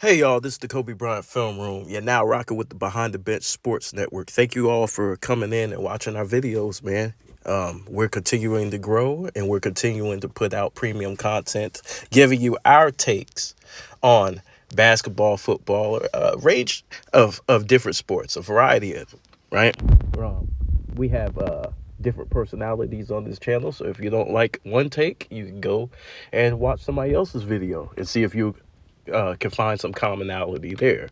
Hey y'all, this is the Kobe Bryant Film Room. You're now rocking with the Behind the Bench Sports Network. Thank you all for coming in and watching our videos, man. We're continuing to grow and we're continuing to put out premium content, giving you our takes on basketball, football, range of different sports, a variety of them, right? We have different personalities on this channel, so if you don't like one take, you can go and watch somebody else's video and see if you can find some commonality there,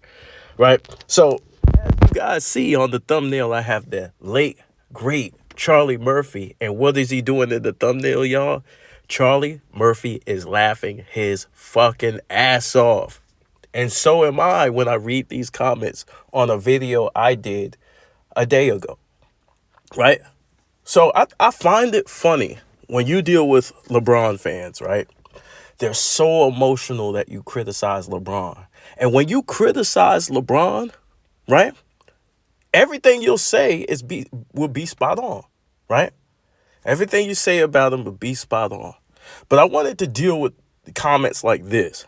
right? So, as you guys see on the thumbnail, I have the late, great Charlie Murphy. And what is he doing in the thumbnail, y'all? Charlie Murphy is laughing his fucking ass off. And so am I when I read these comments on a video I did a day ago, right? So I find it funny when you deal with LeBron fans, right? They're so emotional that you criticize LeBron. And when you criticize LeBron, right? Everything you'll say will be spot on, right? Everything you say about him will be spot on. But I wanted to deal with comments like this,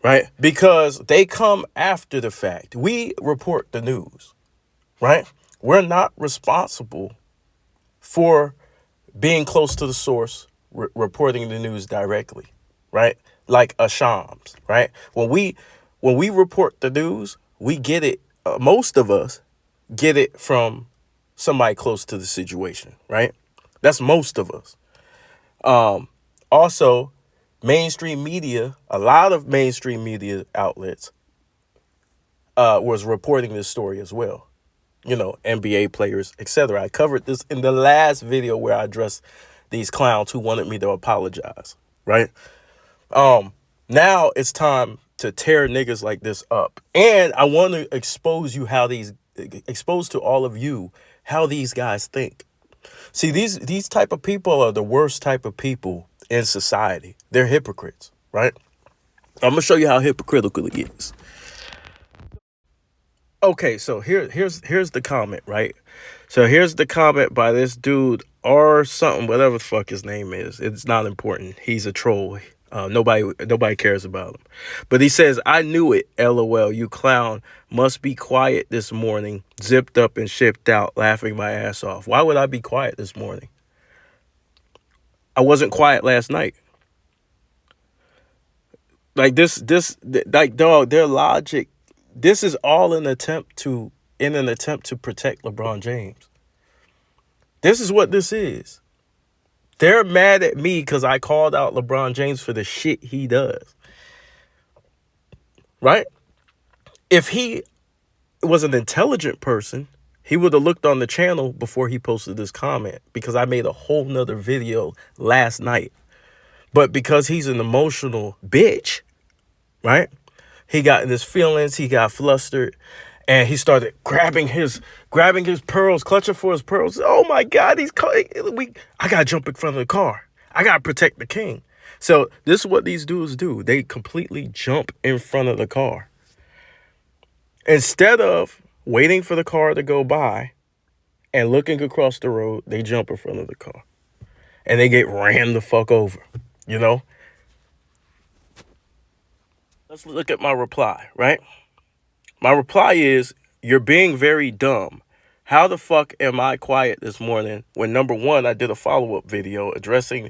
right? Because they come after the fact. We report the news, right? We're not responsible for being close to the source, reporting the news directly, right? Like a Shams, right? When we report the news, we get it. Most of us get it from somebody close to the situation, right? That's most of us. Also, mainstream media, a lot of mainstream media outlets was reporting this story as well. You know, NBA players, etc. I covered this in the last video where I addressed these clowns who wanted me to apologize, right? Now it's time to tear niggas like this up. And I want to expose to all of you how these guys think. See, these type of people are the worst type of people in society. They're hypocrites, right? I'm gonna show you how hypocritical it is. Okay, so here's the comment, right? So here's the comment by this dude or something, whatever the fuck his name is. It's not important. He's a troll. Nobody cares about him. But he says, "I knew it. LOL. You clown must be quiet this morning. Zipped up and shipped out, laughing my ass off. Why would I be quiet this morning? I wasn't quiet last night. Like like dog. Their logic. This is all in an attempt to protect LeBron James. This is what this is. They're mad at me because I called out LeBron James for the shit he does. Right? If he was an intelligent person, he would have looked on the channel before he posted this comment, because I made a whole nother video last night. But because he's an emotional bitch, right? He got in his feelings, he got flustered, and he started grabbing his pearls, clutching for his pearls. Oh my God, I gotta jump in front of the car. I gotta protect the king. So this is what these dudes do. They completely jump in front of the car. Instead of waiting for the car to go by and looking across the road, they jump in front of the car. And they get ran the fuck over, you know? Let's look at my reply, right? My reply is, you're being very dumb. How the fuck am I quiet this morning when, number one, I did a follow-up video addressing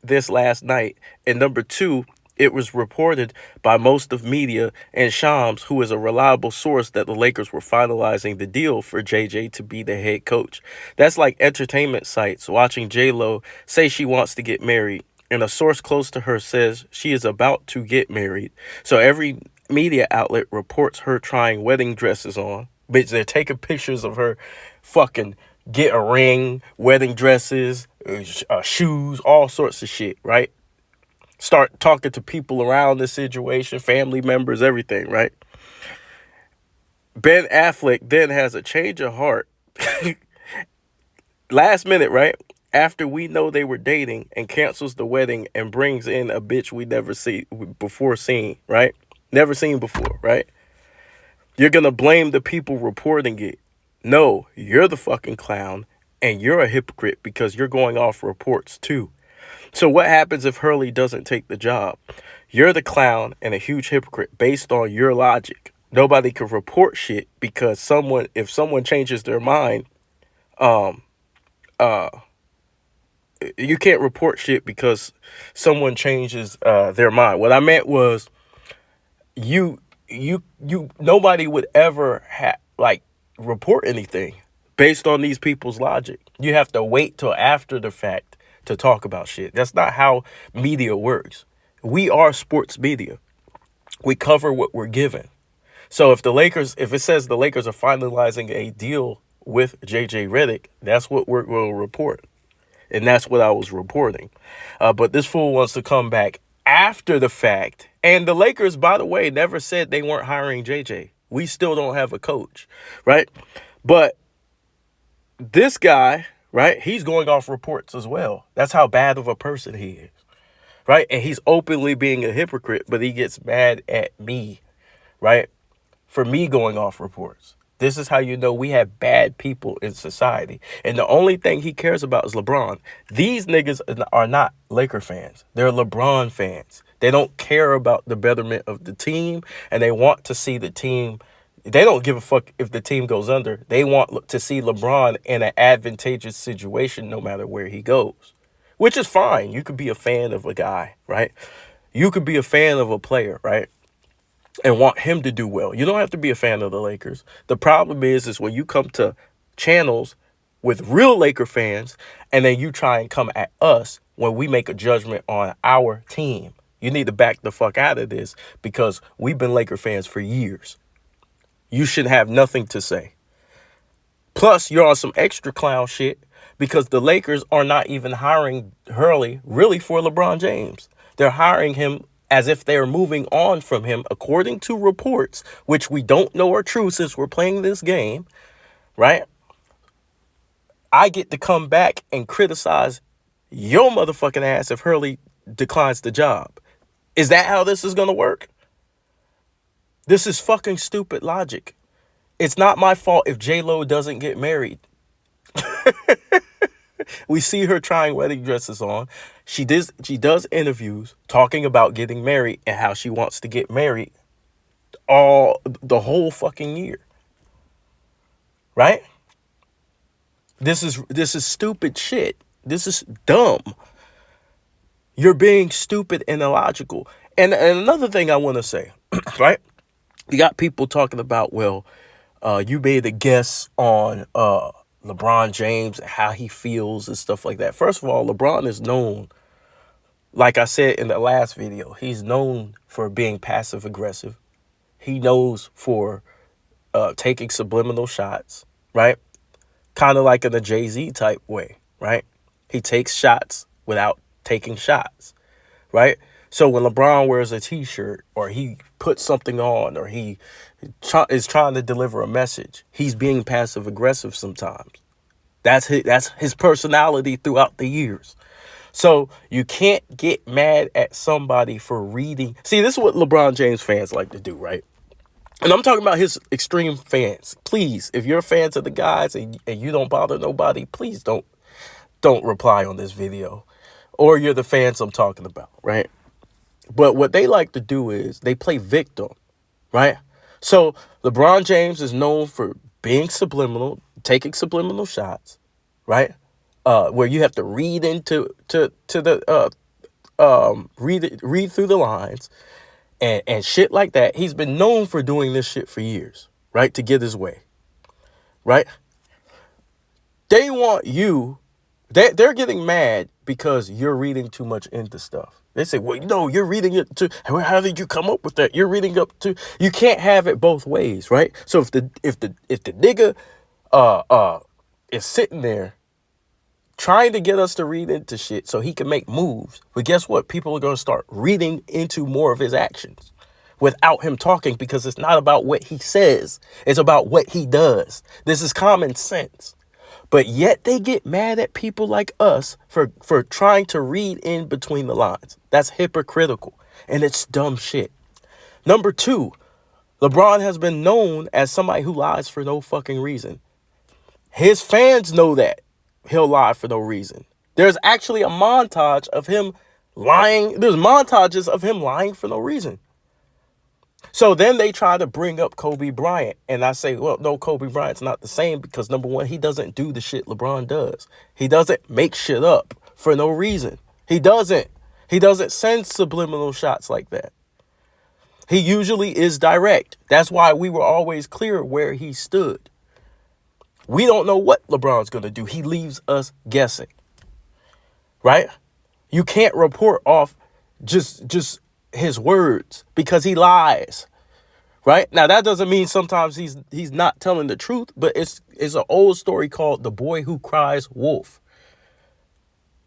this last night, and number two, it was reported by most of media and Shams, who is a reliable source, that the Lakers were finalizing the deal for JJ to be the head coach. That's like entertainment sites watching J-Lo say she wants to get married, and a source close to her says she is about to get married. So every media outlet reports her trying wedding dresses on. Bitch, they're taking pictures of her fucking get a ring, wedding dresses, shoes, all sorts of shit, right? Start talking to people around the situation, family members, everything, right? Ben Affleck then has a change of heart. Last minute, right? After we know they were dating, and cancels the wedding and brings in a bitch we never seen, right? Never seen before, right? You're going to blame the people reporting it. No, you're the fucking clown, and you're a hypocrite because you're going off reports too. So what happens if Hurley doesn't take the job? You're the clown and a huge hypocrite based on your logic. Nobody can report shit because if someone changes their mind, um, uh, you can't report shit because someone changes their mind. What I meant was nobody would ever report anything based on these people's logic. You have to wait till after the fact to talk about shit. That's not how media works. We are sports media. We cover what we're given. So if it says the Lakers are finalizing a deal with JJ Redick, that's what we'll report. And that's what I was reporting. But this fool wants to come back after the fact. And the Lakers, by the way, never said they weren't hiring JJ. We still don't have a coach, right? But this guy, right, he's going off reports as well. That's how bad of a person he is, right? And he's openly being a hypocrite, but he gets mad at me, right, for me going off reports. This is how you know we have bad people in society. And the only thing he cares about is LeBron. These niggas are not Laker fans. They're LeBron fans. They don't care about the betterment of the team, and they want to see the team. They don't give a fuck if the team goes under. They want to see LeBron in an advantageous situation no matter where he goes, which is fine. You could be a fan of a guy, right? You could be a fan of a player, right, and want him to do well. You don't have to be a fan of the Lakers. The problem is when you come to channels with real Laker fans and then you try and come at us when we make a judgment on our team. You need to back the fuck out of this because we've been Laker fans for years. You should have nothing to say. Plus, you're on some extra clown shit because the Lakers are not even hiring Hurley really for LeBron James. They're hiring him as if they're moving on from him, according to reports, which we don't know are true since we're playing this game, right? I get to come back and criticize your motherfucking ass if Hurley declines the job. Is that how this is going to work? This is fucking stupid logic. It's not my fault if J-Lo doesn't get married. We see her trying wedding dresses on. She does interviews talking about getting married and how she wants to get married the whole fucking year. Right? This is stupid shit. This is dumb. You're being stupid and illogical. And another thing I want to say, right? You got people talking about, well, you made a guess on LeBron James, how he feels and stuff like that. First of all, LeBron is known, like I said in the last video, he's known for being passive aggressive. He knows for taking subliminal shots, right? Kind of like in a Jay-Z type way, right? He takes shots without taking shots, right? So when LeBron wears a t-shirt or he puts something on or he is trying to deliver a message, he's being passive aggressive sometimes. That's his personality throughout the years. So you can't get mad at somebody for reading. See, this is what LeBron James fans like to do, right? And I'm talking about his extreme fans. Please, if you're fans of the guys and you don't bother nobody, please don't reply on this video. Or you're the fans I'm talking about, right? But what they like to do is they play victim, right? So LeBron James is known for being subliminal, taking subliminal shots, right? Where you have to read into read through the lines and shit like that. He's been known for doing this shit for years, right? To get his way, right? They want you. They're getting mad because you're reading too much into stuff. They say, well, no, you're reading it to, how did you come up with that? You're reading up to, you can't have it both ways, right? So if the nigga is sitting there trying to get us to read into shit so he can make moves, but guess what? People are going to start reading into more of his actions without him talking because it's not about what he says. It's about what he does. This is common sense. But yet they get mad at people like us for trying to read in between the lines. That's hypocritical. And it's dumb shit. Number two, LeBron has been known as somebody who lies for no fucking reason. His fans know that he'll lie for no reason. There's actually a montage of him Lying. There's montages of him lying for no reason. So then they try to bring up Kobe Bryant. And I say, well, no, Kobe Bryant's not the same because, number one, he doesn't do the shit LeBron does. He doesn't make shit up for no reason. He doesn't. He doesn't send subliminal shots like that. He usually is direct. That's why we were always clear where he stood. We don't know what LeBron's going to do. He leaves us guessing. Right? You can't report off just his words because he lies. Right? Now, that doesn't mean sometimes he's not telling the truth, but it's an old story called The Boy Who Cries Wolf.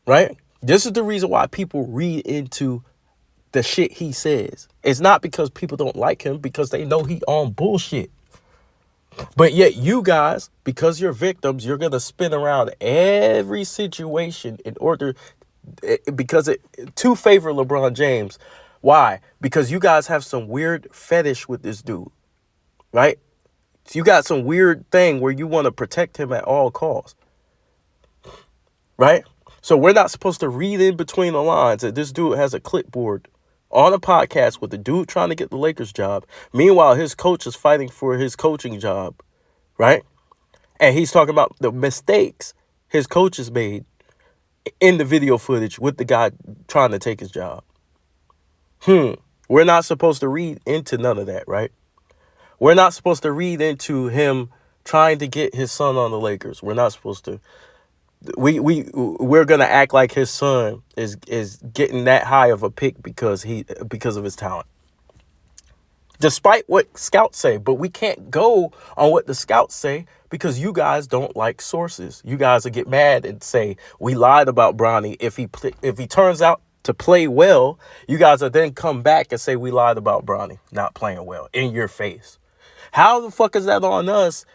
Right? This is the reason why people read into the shit he says. It's not because people don't like him, because they know he on bullshit. But yet you guys, because you're victims, you're going to spin around every situation in order, to favor LeBron James. Why? Because you guys have some weird fetish with this dude, right? So you got some weird thing where you want to protect him at all costs, right? So we're not supposed to read in between the lines that this dude has a clipboard on a podcast with the dude trying to get the Lakers job. Meanwhile, his coach is fighting for his coaching job, right? And he's talking about the mistakes his coach has made in the video footage with the guy trying to take his job. We're not supposed to read into none of that, right? We're not supposed to read into him trying to get his son on the Lakers. We're not supposed to. We're gonna act like his son is getting that high of a pick because of his talent, despite what scouts say. But we can't go on what the scouts say because you guys don't like sources. You guys will get mad and say we lied about Bronny. If he turns out to play well, you guys will then come back and say we lied about Bronny not playing well in your face. How the fuck is that on us?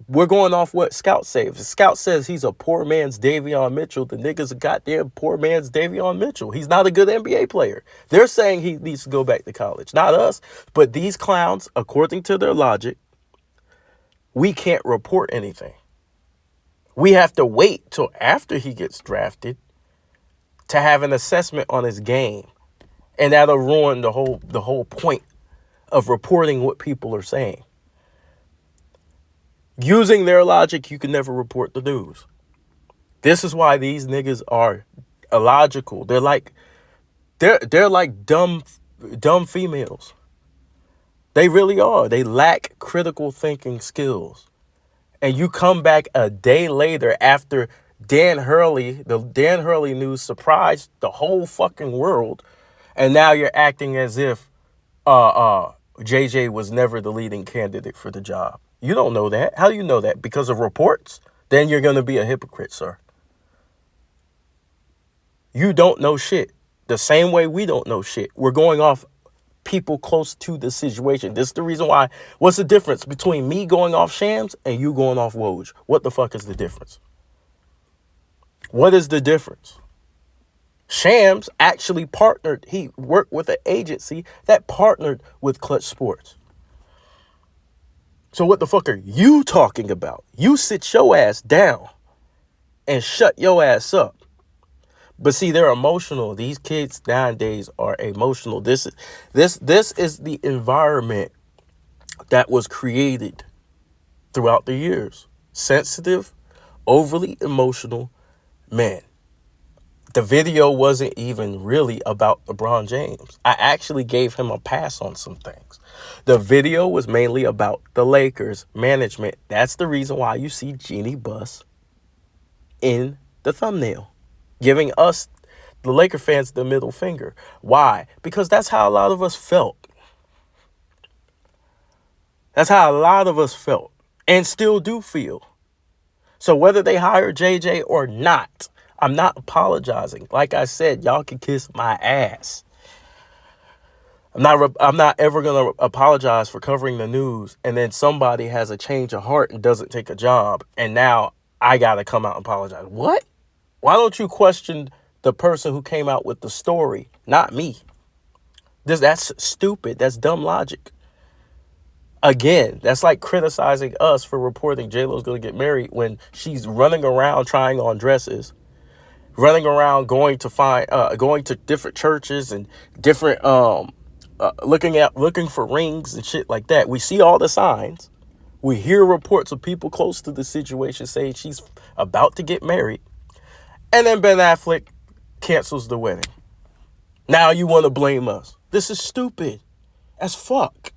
We're going off what scouts say. If the scout says he's a poor man's Davion Mitchell, the nigga's a goddamn poor man's Davion Mitchell. He's not a good NBA player. They're saying he needs to go back to college. Not us, but these clowns, according to their logic, we can't report anything. We have to wait till after he gets drafted to have an assessment on his game. And that'll ruin the whole point of reporting what people are saying. Using their logic, you can never report the news. This is why these niggas are illogical. They're like dumb females. They really are. They lack critical thinking skills. And you come back a day later after the Dan Hurley news surprised the whole fucking world, and now you're acting as if JJ was never the leading candidate for the job. You don't know that. How do you know that? Because of reports? Then you're going to be a hypocrite, sir. You don't know shit. The same way we don't know shit. We're going off people close to the situation. This is the reason why. What's the difference between me going off Shams and you going off Woj? What the fuck is the difference? What is the difference? Shams actually partnered. He worked with an agency that partnered with Clutch Sports. So what the fuck are you talking about? You sit your ass down and shut your ass up. But see, they're emotional. These kids nowadays are emotional. This is the environment that was created throughout the years. Sensitive, overly emotional men. The video wasn't even really about LeBron James. I actually gave him a pass on some things. The video was mainly about the Lakers management. That's the reason why you see Jeannie Buss in the thumbnail, giving us, the Laker fans, the middle finger. Why? Because that's how a lot of us felt. That's how a lot of us felt and still do feel. So whether they hire JJ or not, I'm not apologizing. Like I said, y'all can kiss my ass. I'm not ever going to apologize for covering the news and then somebody has a change of heart and doesn't take a job and now I got to come out and apologize. What? Why don't you question the person who came out with the story, not me? That's stupid. That's dumb logic. Again, that's like criticizing us for reporting J-Lo's going to get married when she's running around trying on dresses, running around going to different churches and different looking for rings and shit like that. We see all the signs. We hear reports of people close to the situation saying she's about to get married. And then Ben Affleck cancels the wedding. Now you want to blame us. This is stupid as fuck.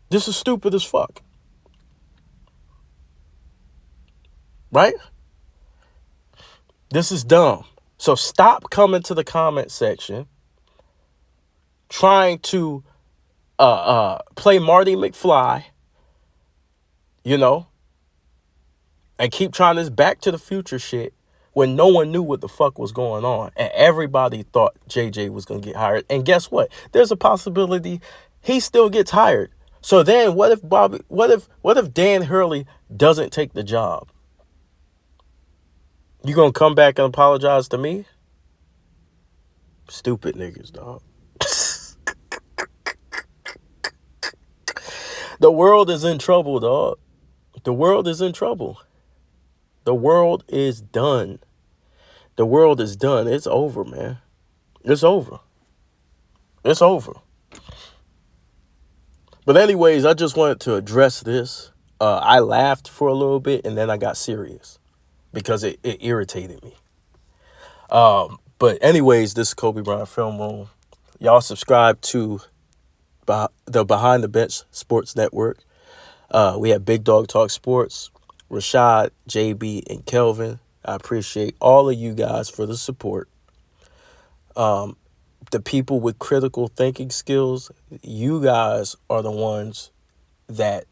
This is stupid as fuck. Right? This is dumb. So stop coming to the comment section trying to play Marty McFly, and keep trying this Back to the Future shit when no one knew what the fuck was going on. And everybody thought JJ was going to get hired. And guess what? There's a possibility he still gets hired. So then what if Dan Hurley doesn't take the job? You going to come back and apologize to me? Stupid niggas, dog. The world is in trouble, dog. The world is in trouble. The world is done. The world is done. It's over, man. It's over. It's over. But anyways, I just wanted to address this. I laughed for a little bit and then I got serious because it irritated me. But anyways, this is Kobe Bryant Film Room. Y'all subscribe to the Behind the Bench Sports Network. We have Big Dog Talk Sports, Rashad, JB, and Kelvin. I appreciate all of you guys for the support. The people with critical thinking skills, you guys are the ones that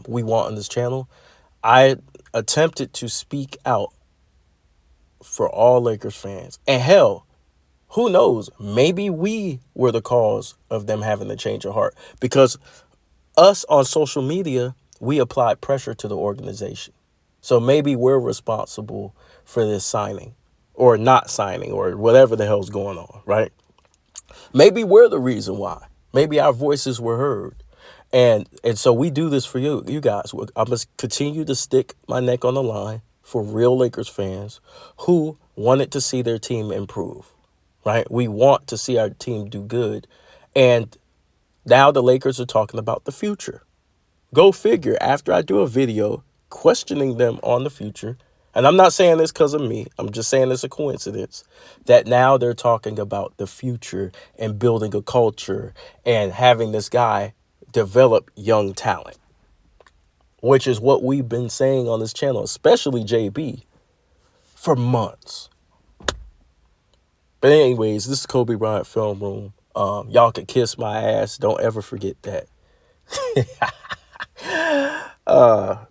we want on this channel. I attempted to speak out for all Lakers fans. And hell, who knows? Maybe we were the cause of them having to change of heart. Because us on social media, we applied pressure to the organization. So maybe we're responsible for this signing or not signing or whatever the hell's going on, right? Maybe we're the reason why. Maybe our voices were heard. And so we do this for you guys. I must continue to stick my neck on the line for real Lakers fans who wanted to see their team improve, right? We want to see our team do good. And now the Lakers are talking about the future. Go figure, after I do a video questioning them on the future, and I'm not saying this because of me, I'm just saying it's a coincidence, that now they're talking about the future and building a culture and having this guy develop young talent, which is what we've been saying on this channel, especially JB, for months. But anyways, this is Kobe Bryant Film Room. Y'all can kiss my ass. Don't ever forget that.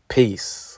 Peace.